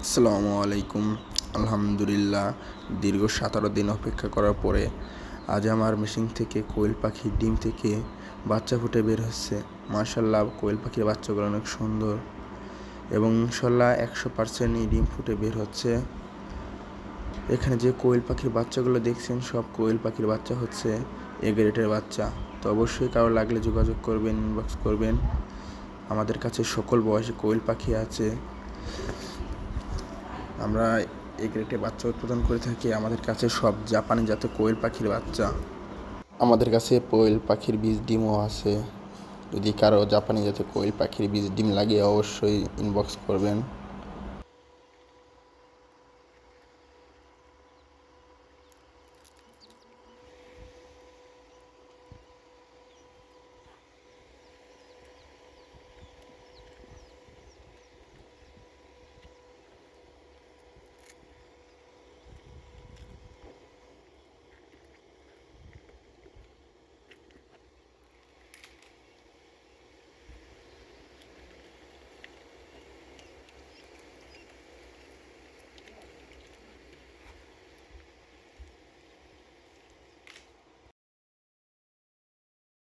আসসালামু আলাইকুম। আলহামদুলিল্লাহ, দীর্ঘ 17 দিন অপেক্ষা করার পরে আজ আমার মেশিন থেকে কোয়েল পাখির ডিম থেকে বাচ্চা ফুটে বের হচ্ছে। মাশাআল্লাহ, কোয়েল পাখির বাচ্চাগুলো অনেক সুন্দর এবং ইনশাআল্লাহ 100%ই ডিম ফুটে বের হচ্ছে। এখানে যে কোয়েল পাখির বাচ্চাগুলো দেখছেন, সব কোয়েল পাখির বাচ্চা হচ্ছে এ গ্রেডের বাচ্চা। তো অবশ্যই কারো লাগলে যোগাযোগ করবেন, ইনবক্স করবেন। আমাদের কাছে সকল বয়সী কোয়েল পাখি আছে। আমরা এ গ্রেডে বাচ্চা উৎপাদন করে থাকি। আমাদের কাছে সব জাপানি জাতের কোয়েল পাখির বাচ্চা। আমাদের কাছে কোয়েল পাখির বীজ ডিমও আছে। যদি কারো জাপানি জাতের কোয়েল পাখির বীজ ডিম লাগে অবশ্যই ইনবক্স করবেন।